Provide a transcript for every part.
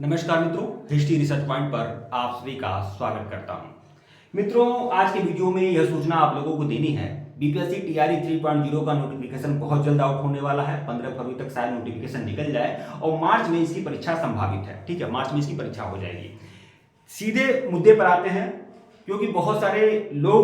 नमस्कार मित्रों, history research point पर आप सभी का स्वागत करता हूं। मित्रों, आज के वीडियो में यह सूचना आप लोगों को देनी है। बीपीएससी टीआरई 3.0 का नोटिफिकेशन बहुत जल्द आउट होने वाला है। 15 फरवरी तक शायद नोटिफिकेशन निकल जाए और मार्च में इसकी परीक्षा संभावित है। ठीक है, मार्च में इसकी परीक्षा हो जाएगी। सीधे मुद्दे पर आते हैं, क्योंकि बहुत सारे लोग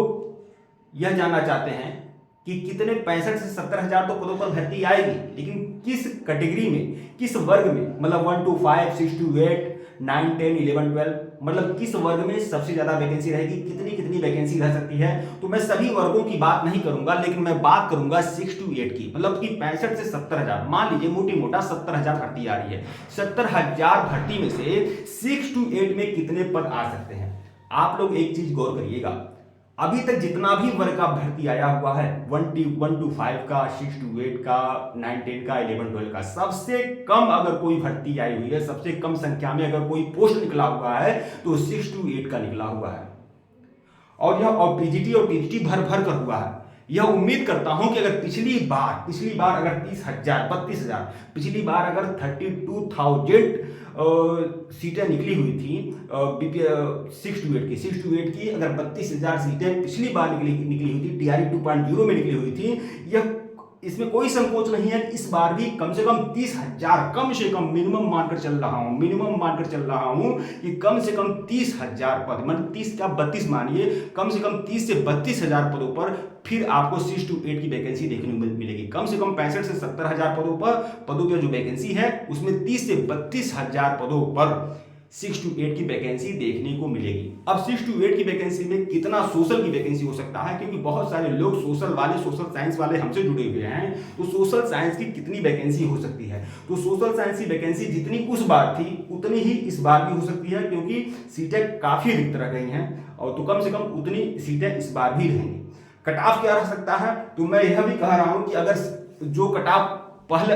यह जानना चाहते हैं कि कितने 65 से 70 हजार तो पदों पर भर्ती आएगी, लेकिन किस कैटेगरी में, किस वर्ग में, मतलब 1 to 5, 6 to 8, 9, 10, 11, 12, मतलब किस वर्ग में सबसे ज्यादा वैकेंसी रहेगी, कितनी कितनी वैकेंसी रह सकती है। तो मैं सभी वर्गों की बात नहीं करूंगा, लेकिन मैं बात करूंगा 6 to 8 की, मतलब कि 65 से 70 हजार, मान लीजिए मोटी मोटा 70 हजार भर्ती आ रही है। 70 हजार भर्ती में से 6 to 8 में कितने पद आ सकते हैं। आप लोग एक चीज गौर करिएगा, अभी तक जितना भी वर्ग का भर्ती आया हुआ है, 1 to 5 का, 6 to 8 का, 9, 10 का, 11, 12 का, सबसे कम अगर कोई भर्ती आई हुई है, सबसे कम संख्या में अगर कोई पोस्ट निकला हुआ है तो 6 to 8 का निकला हुआ है। और पीजीटी और टीजीटी भर भर कर हुआ है। यह उम्मीद करता हूं कि अगर पिछली बार अगर 30,000, 32,000, पिछली बार अगर 32,000 सीटें निकली हुई थी 6 to 8 की, अगर 32,000 सीटें पिछली बार निकली हुई थी, टीआरई 2.0 में निकली हुई थी, यह इसमें कोई संकोच नहीं है। इस बार भी कम से कम 30,000, कम से कम मिनिमम मानकर चल रहा हूं कि कम से कम 30,000 पद, मतलब 30 क्या 32 मानिए, कम से कम 30 से 32,000 पदों पर फिर आपको 6 to 8 की वैकेंसी देखने को मिलेगी। कम से कम 65 से 70 हजार पदों पर जो वैकेंसी है उसमें 30 से 32,000 पदों पर 6 to 8 की वैकेंसी देखने को मिलेगी। अब 6 to 8 की वैकेंसी में कितना सोशल की वैकेंसी हो सकता है, क्योंकि बहुत सारे लोग सोशल साइंस वाले हमसे जुड़े हुए हैं, तो सोशल साइंस की कितनी वैकेंसी हो सकती है। तो सोशल साइंस की वैकेंसी जितनी उस बार थी उतनी ही इस बार भी हो सकती है, क्योंकि सीटें काफी रिक्त रह गई हैं, और तो कम से कम उतनी सीटें इस बार भी रहेंगी। कट ऑफ क्या रह सकता है, तो मैं यह भी कह रहा हूं कि अगर जो कट ऑफ पहले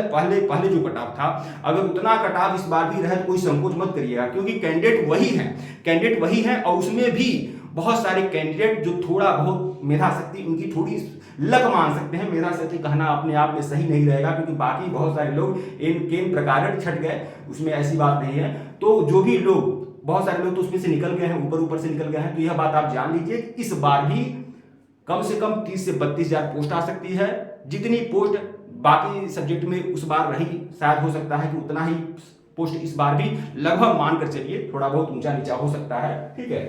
जो कट ऑफ था, अगर उतना कट ऑफ इस बार भी रहे तो कोई संकोच मत करिएगा, क्योंकि कैंडिडेट वही है और उसमें भी बहुत सारे कैंडिडेट जो थोड़ा बहुत मेधा शक्ति, उनकी थोड़ी लक मान सकते हैं। मेधा शक्ति कहना अपने आप में सही नहीं रहेगा, क्योंकि बाकी बहुत सारे लोग केम प्रकार छट गए, उसमें ऐसी बात नहीं है। तो जो भी लोग, बहुत सारे लोग तो उसमें से निकल गए हैं, ऊपर से निकल गए हैं, तो यह बात आप जान लीजिए, इस बार भी कम से कम 30 से 32,000 पोस्ट आ सकती है। जितनी पोस्ट बाकी सब्जेक्ट में उस बार रही, शायद हो सकता है कि उतना ही पोस्ट इस बार भी लगभग मानकर चलिए, थोड़ा बहुत ऊंचा नीचा हो सकता है। ठीक है,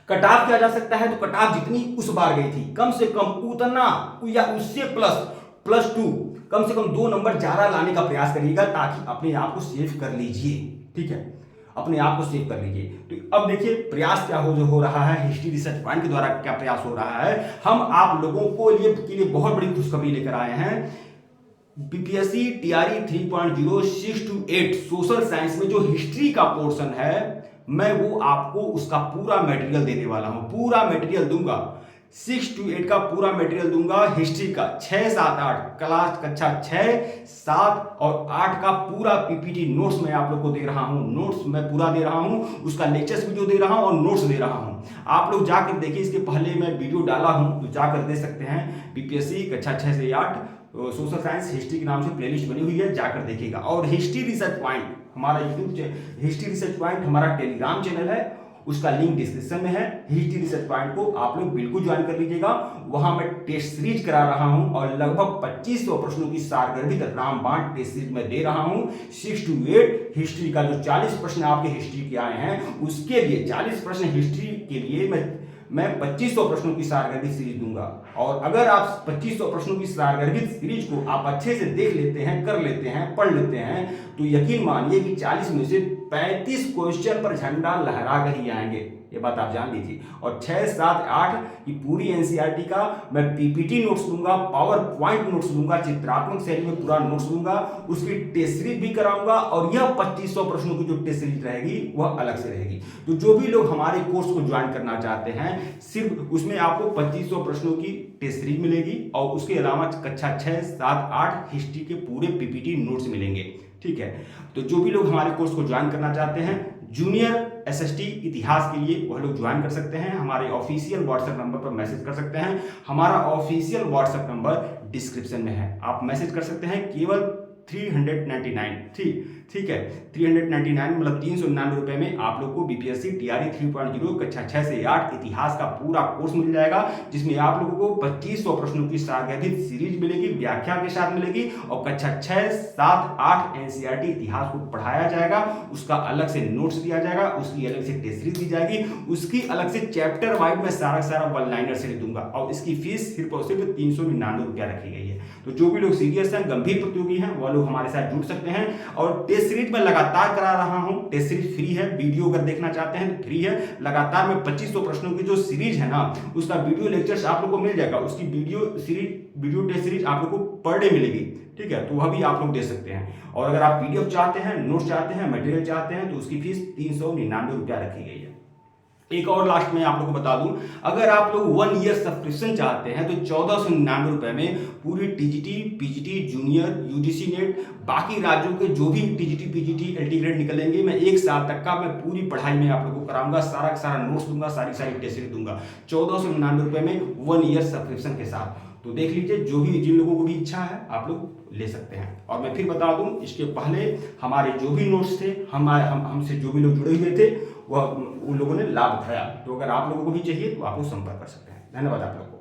कट ऑफ किया जा सकता है, तो कट ऑफ जितनी उस बार गई थी कम से कम उतना या उससे +2, कम से कम 2 नंबर ज्यादा लाने का प्रयास करिएगा, ताकि अपने आप को सेव कर लीजिए। ठीक है, अपने आप को सेव कर लीजिए। तो अब देखिए प्रयास क्या हो रहा है, हिस्ट्री रिसर्च पॉइंट के द्वारा क्या प्रयास हो रहा है। हम आप लोगों को के लिए बहुत बड़ी खुशखबरी लेकर आए हैं। BPSC TRE 3.0 6 to 8 social science में जो हिस्ट्री का पोर्शन है, मैं वो आपको उसका पूरा मटेरियल देने वाला हूं, पूरा मटेरियल दूंगा। 6 to 8 का पूरा मटेरियल दूंगा। हिस्ट्री का 6, 7, 8 क्लास कक्षा 6, 7 और 8 का पूरा पीपीटी नोट्स मैं आप लोग को दे रहा हूं। नोट्स मैं पूरा दे रहा हूं, उसका लेक्चर्स वीडियो दे रहा हूं और नोट्स दे रहा हूं। आप लोग जाकर देखिए, इसके पहले मैं वीडियो डाला हूं, तो जाकर दे सकते हैं। बीपीएससी कक्षा 6 से 8 सोशल साइंस हिस्ट्री के नाम से प्लेलिस्ट बनी हुई है, जाकर देखिएगा। और हिस्ट्री रिसर्च पॉइंट हमारा हिस्ट्री रिसर्च पॉइंट हमारा टेलीग्राम चैनल है, उसका लिंक डिस्क्रिप्शन में है। हिस्ट्री रिसर्च पॉइंट को आप लोग बिल्कुल ज्वाइन कर लीजिएगा। वहां मैं टेस्ट सीरीज करा रहा हूं और लगभग 2500 प्रश्नों की सारगर्भित रामबाण टेस्ट सीरीज में दे रहा हूं। 6 to 8 हिस्ट्री का जो 40 प्रश्न आपके हिस्ट्री के आए हैं, उसके लिए 40 प्रश्न हिस्ट्री के लिए मैं 2500 प्रश्नों की सारगर्भित सीरीज दूंगा। और अगर आप 2500 प्रश्नों की सारगर्भित सीरीज को आप अच्छे से देख लेते हैं, कर लेते हैं, पढ़ लेते हैं, तो यकीन मानिए कि 40 में से 35 क्वेश्चन पर झंडा लहरा कर ही आएंगे। ये बात आप जान लीजिए। और 6, 7, 8 की पूरी एनसीईआरटी का मैं पीपीटी नोट्स दूंगा, पावर पॉइंट नोट्स दूंगा, चित्रात्मक शैली में पूरा नोट्स दूंगा, उसकी टेस्ट सीरीज भी कराऊंगा। और यह 2500 प्रश्नों की जो टेस्ट सीरीज रहेगी वह अलग से रहेगी। तो जो भी लोग हमारे कोर्स को ज्वाइन करना चाहते हैं, सिर्फ उसमें आपको 2500 प्रश्नों की टेस्ट सीरीज मिलेगी और उसके अलावा कक्षा 6, 7, 8 हिस्ट्री के पूरे पीपीटी नोट्स मिलेंगे। ठीक है, तो जो भी लोग हमारे कोर्स को ज्वाइन करना चाहते हैं, जूनियर एसएसटी इतिहास के लिए वह लोग ज्वाइन कर सकते हैं। हमारे ऑफिशियल व्हाट्सएप नंबर पर मैसेज कर सकते हैं। हमारा ऑफिशियल व्हाट्सएप नंबर डिस्क्रिप्शन में है, आप मैसेज कर सकते हैं। केवल 399 ठीक है। 399 मतलब 399 रुपये में आप लोग को बीपीएससी टीआरई 3.0 कक्षा 6 से 8 इतिहास का पूरा कोर्स मिल जाएगा, जिसमें आप लोगों को 2500 प्रश्नों की सारगर्भित सीरीज मिलेगी, व्याख्या के साथ मिलेगी, और कक्षा 6, 7, 8 एनसीईआरटी इतिहास को पढ़ाया जाएगा, उसका अलग से नोट्स दिया जाएगा, उसकी अलग से टेस्ट सीरीज दी जाएगी, उसकी अलग से चैप्टर वाइज में सारा वन लाइनर से दूंगा, और इसकी फीस सिर्फ और सिर्फ 399 रुपया रखी गई है। तो जो भी लोग सीरियस हैं, गंभीर प्रतियोगी हैं, वह लोग हमारे साथ जुड़ सकते हैं। और टेस्ट सीरीज में लगातार करा रहा हूं, टेस्ट सीरीज फ्री है, वीडियो अगर देखना चाहते हैं तो फ्री है। लगातार में 2500 प्रश्नों की जो सीरीज है ना, उसका वीडियो लेक्चर्स आप लोग को मिल जाएगा, उसकी वीडियो टेस्ट सीरीज आप लोग को पर डे मिलेगी, ठीक है। तो वह भी आप लोग दे सकते हैं। और अगर आप पीडीएफ चाहते हैं, नोट्स चाहते हैं, मटेरियल चाहते हैं, तो उसकी फीस 399 रुपया रखी गई है। एक और लास्ट में आप लोगों को बता दूं, अगर आप लोग 1 ईयर सब्सक्रिप्शन चाहते हैं तो 1499 रुपए में पूरी TGT, PGT, junior, UGC net, बाकी राज्यों के जो भी टीजीटी, पीजीटी, एलटी ग्रेड निकलेंगे, मैं 1 साल तक का मैं पूरी पढ़ाई में आप लोगों को कराऊंगा, सारा नोट्स दूंगा, सारी टेस्ट दूंगा, 1499 रुपए में 1 ईयर सब्सक्रिप्शन के साथ। तो देख लीजिए, जो भी जिन लोगों को भी इच्छा है आप लोग ले सकते हैं। और मैं फिर बता दूं, इसके पहले हमारे जो भी नोट्स थे, हमसे जो भी लोग जुड़े हुए थे, वह उन लोगों ने लाभ उठाया। तो अगर आप लोगों को भी चाहिए तो आप लोग संपर्क कर सकते हैं। धन्यवाद आप लोगों को।